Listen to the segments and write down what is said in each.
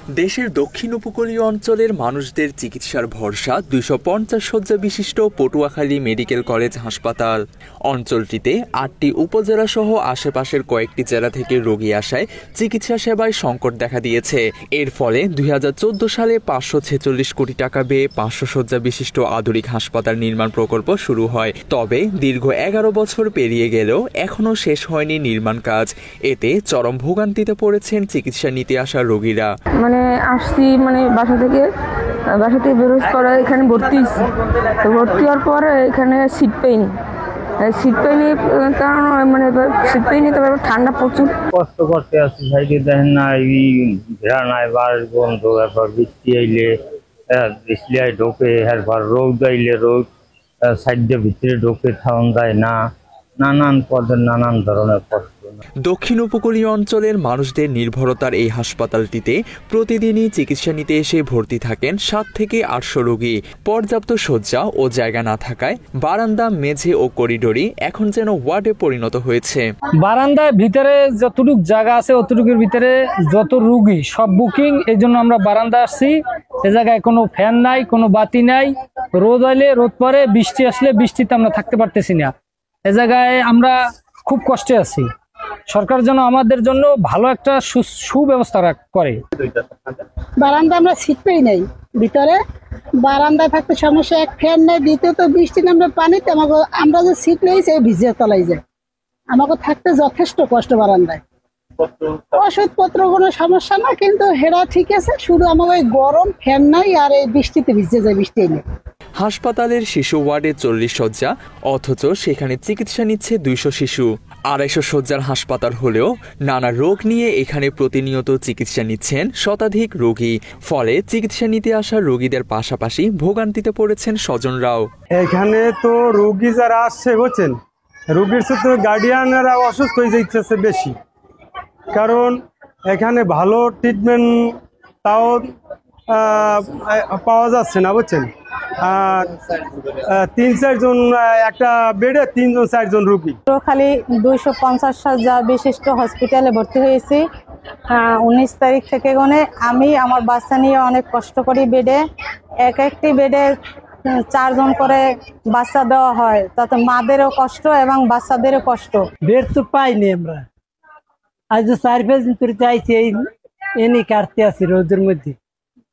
দেশের দক্ষিণ উপকূলীয় অঞ্চলের মানুষদের চিকিৎসার ভরসা ২৫০ শয্যা বিশিষ্ট পটুয়াখালী মেডিকেল কলেজ হাসপাতাল। অঞ্চলটিতে ৮টি উপজেলা সহ আশেপাশের কয়েকটি জেলা থেকে রোগী আসায় চিকিৎসা সেবায় সংকট দেখা দিয়েছে। এর ফলে ২০১৪ সালে ৫৪৬ কোটি টাকা ব্যয়ে ৫০০ শয্যা বিশিষ্ট আধুনিক হাসপাতাল নির্মাণ প্রকল্প শুরু হয়। তবে দীর্ঘ ১১ বছর পেরিয়ে গেলেও এখনও শেষ হয়নি নির্মাণ কাজ। এতে চরম ভোগান্তিতে পড়েছেন চিকিৎসা নিতে আসা রোগীরা। আসছি বাসা থেকে বেরোজ পরে এখানে ভর্তি হওয়ার পরে এখানে সিট পাইনি কারণ সিট পাইনি। তবে ঠান্ডা প্রচুর কষ্ট করতে আসছি ভাইকে দেখেন না, ভেড়া নাই বাস বন্ধ, এরপর বৃষ্টি আইলে ঢোকে, এরপর রোদ আইলে রোদ সাইডে ভিতরে ঢোকে, থাউন যায় না, নানান পদের নানান ধরনের কষ্ট। দক্ষিণ উপকূলীয় অঞ্চলের মানুষদের নির্ভরতার এই হাসপাতালটিতে প্রতিদিনই চিকিৎসা নিতে এসে ভর্তি থাকেন ৭ থেকে ৮০০ রোগী। পর্যাপ্ত শয্যা ও জায়গা না থাকায় বারান্দা, মেঝে ও করিডোরই এখন যেন ওয়ার্ডে পরিণত হয়েছে। বারান্দায় ভিতরে যতটুকু জায়গা আছে অতটুকুর ভিতরে যত রোগী সব বুকিং, এই জন্য আমরা বারান্দা আসছি। এ জায়গায় কোনো ফ্যান নাই, কোনো বাতি নাই, রোদ আইলে রোদ পরে, বৃষ্টি আসলে বৃষ্টিতে আমরা থাকতে পারতেছি না। এ জায়গায় আমরা খুব কষ্টে আছি। সরকার যেন আমাদের জন্য ভালো একটা সুব্যবস্থা করে। বারান্দা আমরা সিট পাই নাই, ভিতরে বারান্দায় থাকতে সমস্যা, এক ফ্যান নেই, দ্বিতীয়ত বৃষ্টি নামলে পানিতে আমরা যে সিট নেই সে ভিজে তলাই যায়, আমাকে থাকতে যথেষ্ট কষ্ট। বারান্দায় ওষুধপত্র কোনো সমস্যা না, কিন্তু হেরা ঠিক আছে, শুধু আমাকে গরম, ফ্যান নাই আর এই বৃষ্টিতে ভিজে যায়, বৃষ্টি এলে। হাসপাতালের শিশু ওয়ার্ডে ৪০ শয্যা, অথচ সেখানে চিকিৎসা নিচ্ছে ২০০ শিশু। ২৫০ শয্যার হাসপাতাল হলেও নানা রোগ নিয়ে এখানে প্রতিনিয়ত চিকিৎসা নিচ্ছেন শতাধিক রোগী। ফলে চিকিৎসা নিতে আসা রোগীদের পাশাপাশি ভোগান্তিতে পড়েছেন স্বজনরাও। এখানে তো রোগী যারা আসছে বুঝছেন, রোগীর সাথে গার্ডিয়ানরা অসুস্থ হয়ে যাইতেছে বেশি, কারণ এখানে ভালো ট্রিটমেন্ট তাও পাওয়া যাচ্ছে না বুঝছেন। আর ৩-৪ জন, একটা বেডে ৩-৪ জন রোগী। খালি ২৫০ শয্যা বিশিষ্ট হসপিটালে ভর্তি হয়েছি ১৯ তারিখ থেকে। আমি আমার বাচ্চা নিয়ে অনেক কষ্ট করি। বেডে একটি বেডে ৪ জন করে বাচ্চা দেওয়া হয়, তাতে মাদেরও কষ্ট এবং বাচ্চাদেরও কষ্ট। বেড তো পাইনি আমরা, আজ ৪-৫ দিন ধরে চাইছি, এনে কাটতে আছি রোদের মধ্যে,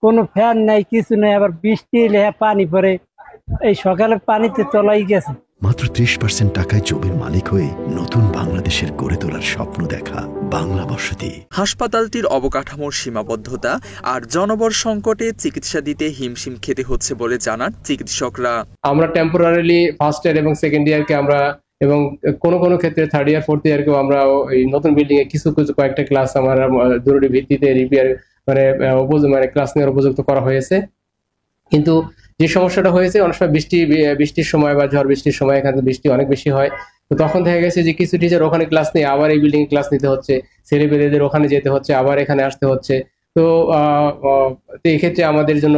কোনো ফ্যান নাই, কিছু নাই, আবার বৃষ্টি এলে পানি পরে, এই সকালে পানিতে তলাই গেছে। মাত্র ৩০% টাকায় জমির মালিক হয়ে নতুন বাংলাদেশের গড়ে তোলার স্বপ্ন দেখা বাংলা বসতি। হাসপাতালটির অবকাঠামোর সীমাবদ্ধতা আর জনবল সংকটে চিকিৎসা দিতে হিমশিম খেতে হচ্ছে বলে জানান চিকিৎসকরা। আমরা টেম্পোরারিলি ফার্স্ট ইয়ার এবং সেকেন্ড ইয়ারকে আমরা, এবং কোনো ক্ষেত্রে থার্ড ইয়ার ফোর্থ ইয়ারকেও আমরা এই নতুন বিল্ডিং এ কিছু কয়েকটা ক্লাস আমরা জরুরি ভিত্তিতে রিপেয়ার ক্লাস নেওয়ার উপযুক্ত করা হয়েছে। কিন্তু যে সমস্যাটা হয়েছে, অনেক সময় বৃষ্টির সময় বা ঝড় বৃষ্টির সময় এখানে বৃষ্টি অনেক বেশি হয়, তো তখন দেখা গেছে যে কিছু টিচার ওখানে ক্লাস নিয়ে আবার এই বিল্ডিং এ ক্লাস নিতে হচ্ছে, ছেলেপেলেদের ওখানে যেতে হচ্ছে, আবার এখানে আসতে হচ্ছে। তো এই ক্ষেত্রে আমাদের জন্য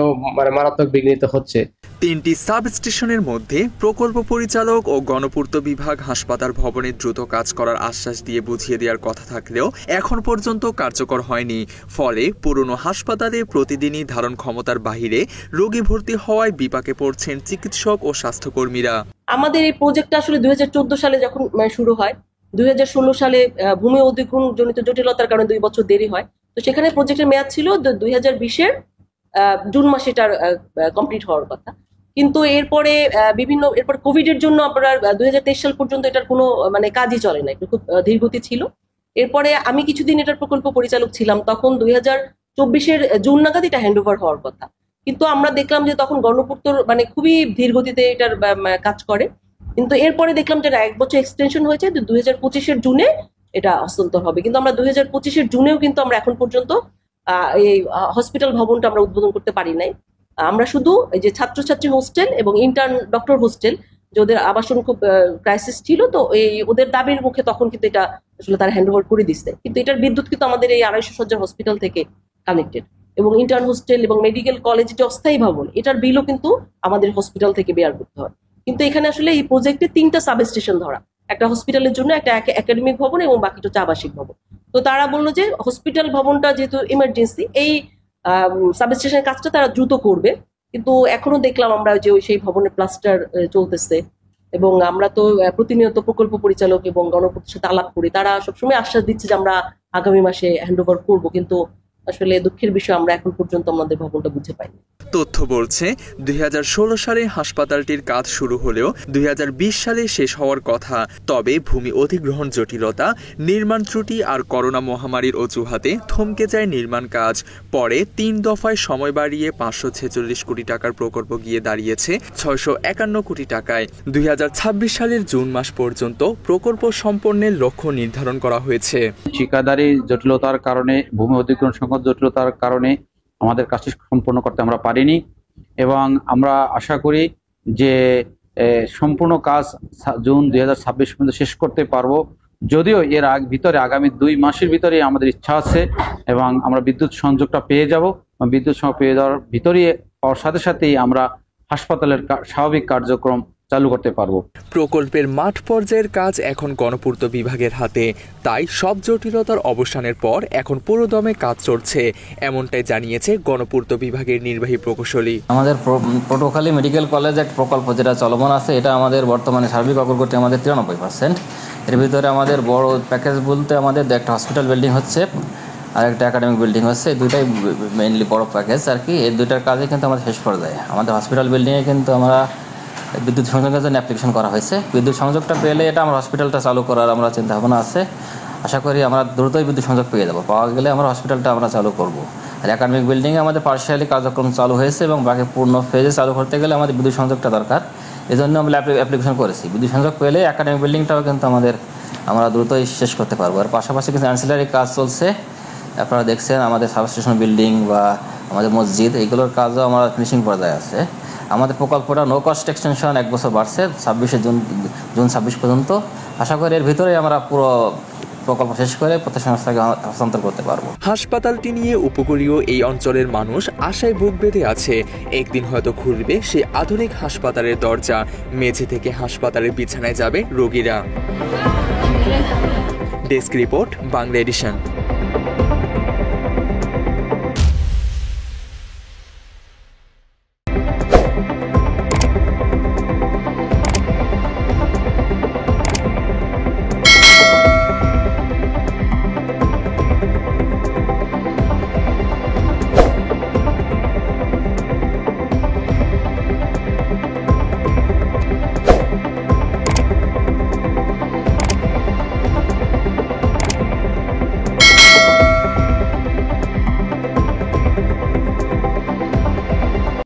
মারাত্মক বিঘ্নিত হচ্ছে। ৩টি সাব স্টেশনের মধ্যে প্রকল্প পরিচালক ও গণপূর্ত বিভাগ হাসপাতাল ভবনে দ্রুত কাজ করার আশ্বাস দিয়ে বুঝিয়ে দেওয়ার কথা থাকলেও এখন পর্যন্ত কার্যকর হয়নি। ফলে পুরনো হাসপাতালে প্রতিদিনই ধারণ ক্ষমতার বাহিরে রোগী ভর্তি হওয়ায় বিপাকে পড়ছেন চিকিৎসক ও স্বাস্থ্যকর্মীরা। আমাদের এই প্রজেক্টটা আসলে ২০১৪ সালে যখন শুরু হয়, ২০১৬ সালে ভূমি অধিগ্রহণ জনিত জটিলতার কারণে ২ বছর দেরি হয়। তো সেখানে প্রজেক্টের মেয়াদ ছিল ২০২০-এর জুন মাসে এটার কমপ্লিট হওয়ার কথা। কিন্তু এরপরে এরপর কোভিড এর জন্য আপনার ২০২৩ সাল পর্যন্ত এটার কোনো কাজই চলে না, একটু খুব ধীরগতি ছিল। এরপরে আমি কিছুদিন এটার প্রকল্প পরিচালক ছিলাম, তখন ২০২৪-এর জুন নাগাদ এটা হ্যান্ড ওভার হওয়ার কথা। কিন্তু আমরা দেখলাম যে তখন গণপূর্ত খুবই ধীর গতিতে এটার কাজ করে। কিন্তু এরপরে দেখলাম যে ১ বছর এক্সটেনশন হয়েছে, ২০২৫-এর জুনে এটা হস্তান্তর হবে। কিন্তু আমরা ২০২৫-এর জুনেও কিন্তু আমরা এখন পর্যন্ত এই হসপিটাল ভবনটা আমরা উদ্বোধন করতে পারি নাই। আমরা শুধু এই যে ছাত্রছাত্রী হোস্টেল এবং ইন্টার্ন ডক্টর হোস্টেল, যে ওদের আবাসন খুব ক্রাইসিস ছিল, তো ওদের দাবির মুখে তখন কিন্তু এটা আসলে তারা হ্যান্ড ওভার করে দিচ্ছে। কিন্তু এটার বিদ্যুৎ কিন্তু আমাদের এই ২৫০ শয্যার হসপিটাল থেকে কানেক্টেড, এবং ইন্টার্ন হোস্টেল এবং মেডিকেল কলেজ যে অস্থায়ী ভবন, এটার বিলও কিন্তু আমাদের হসপিটাল থেকে বেয়ার করতে হয়। কিন্তু এখানে আসলে এই প্রজেক্টে 3টা সাব স্টেশন ধরা, একটা হসপিটালের জন্য, একটা একাডেমিক ভবন এবং বাকিটা হচ্ছে আবাসিক ভবন। তো তারা বললো যে হসপিটাল ভবনটা যেহেতু ইমার্জেন্সি, এই সাব স্টেশনের কাজটা তারা দ্রুত করবে, কিন্তু এখনো দেখলাম আমরা যে সেই ভবনের প্লাস্টার চলতেছে, এবং আমরা তো প্রতিনিয়ত প্রকল্প পরিচালক এবং গণপ্রতিনিধির সাথে আলাপ করি, তারা সবসময় আশ্বাস দিচ্ছে যে আমরা আগামী মাসে হ্যান্ডওভার করব, কিন্তু আসলে দুঃখের বিষয় আমরা এখন পর্যন্ত আমাদের ভবনটা বুঝে পাইনি। তথ্য বলছে 2016 সালে হাসপাতালটির কাজ শুরু হলেও 2020 সালে শেষ হওয়ার কথা। তবে ভূমি অধিগ্রহণ জটিলতা, নির্মাণ ত্রুটি আর করোনা মহামারীর অজুহাতে থমকে যায় নির্মাণ কাজ। পরে 3 দফায় সময় বাড়িয়ে 546 কোটি টাকার প্রকল্প গিয়ে দাঁড়িয়েছে 651 কোটি টাকায়। 2026 সালের জুন মাস পর্যন্ত প্রকল্প সম্পন্নের লক্ষ্য নির্ধারণ করা হয়েছে। ঠিকাদারি জটিলতার কারণে, ভূমি অধিগ্রহণ সংক্রান্ত জটিলতার কারণে আমাদের কাজটি সম্পূর্ণ করতে আমরা পারিনি, এবং আমরা আশা করি যে সম্পূর্ণ কাজ জুন 2026 পর্যন্ত শেষ করতে পারবো। যদিও এর ভিতরে আগামী 2 মাসের ভিতরে আমাদের ইচ্ছা আছে, এবং আমরা বিদ্যুৎ সংযোগটা পেয়ে যাব। বিদ্যুৎ সংযোগ পেয়ে যাওয়ার ভিতরে পাওয়ার সাথে সাথেই আমরা হাসপাতালের স্বাভাবিক কার্যক্রম চালু করতে পারবো। প্রকল্পের মাঠ পর্যায়ের কাজ এখন গণপূর্ত বিভাগের হাতে, তাই সব জটিলতার অবসানের পর এখন পুরোদমে কাজ চলছে, এমনটাই জানিয়েছে গণপূর্ত বিভাগের নির্বাহী প্রকৌশলী। আমাদের পটুয়াখালী মেডিকেল কলেজ এক প্রকল্প যেটা চলমান আছে, এটা আমাদের বর্তমানে সার্বিক অগ্রগতি আমাদের 93%। এর ভিতরে আমাদের বড় প্যাকেজ বলতে আমাদের একটা হসপিটাল বিল্ডিং হচ্ছে আর একটা একাডেমিক বিল্ডিং হচ্ছে, এই দুইটাই মেইনলি বড় প্যাকেজ আর কি। এই দুইটার কাজে কিন্তু আমাদের শেষ পর্যায়ে। আমাদের হসপিটাল বিল্ডিংয়ে কিন্তু আমরা বিদ্যুৎ সংযোগের জন্য অ্যাপ্লিকেশন করা হয়েছে। বিদ্যুৎ সংযোগটা পেলে এটা আমরা হসপিটালটা চালু করার আমরা চিন্তা ভাবনা আছে। আশা করি আমরা দ্রুতই বিদ্যুৎ সংযোগ পেয়ে যাবো। পাওয়া গেলে আমরা হসপিটালটা আমরা চালু করব। আর একাডেমিক বিল্ডিংয়ে আমাদের পার্শিয়ালি কার্যক্রম চালু হয়েছে, এবং বাকি পূর্ণ ফেজে চালু করতে গেলে আমাদের বিদ্যুৎ সংযোগটা দরকার। এই জন্য আমরা অ্যাপ্লিকেশন করেছি। বিদ্যুৎ সংযোগ পেলে একাডেমিক বিল্ডিংটাও কিন্তু আমরা দ্রুতই শেষ করতে পারবো। আর পাশাপাশি কিন্তু অ্যান্সিলারি কাজ চলছে, আপনারা দেখছেন আমাদের সাবস্টেশন বিল্ডিং বা আমাদের মসজিদ, এইগুলোর কাজও আমরা ফিনিশিং পর্যায়ে আছে। আমাদের প্রকল্পটা নো কস্ট এক্সটেনশন 1 বছর বাড়ছে, 26 জুন 26 পর্যন্ত। আশা করি এর ভিতরে আমরা পুরো প্রকল্প শেষ করে প্রত্যেক সংস্থাকে হস্তান্তর করতে পারবো। হাসপাতালটি নিয়ে উপকূলীয় এই অঞ্চলের মানুষ আশায় বুক বেঁধে আছে, একদিন হয়তো খুলবে সেই আধুনিক হাসপাতালের দরজা, মেঝে থেকে হাসপাতালের বিছানায় যাবে রোগীরা। Desk report, Bangla addition.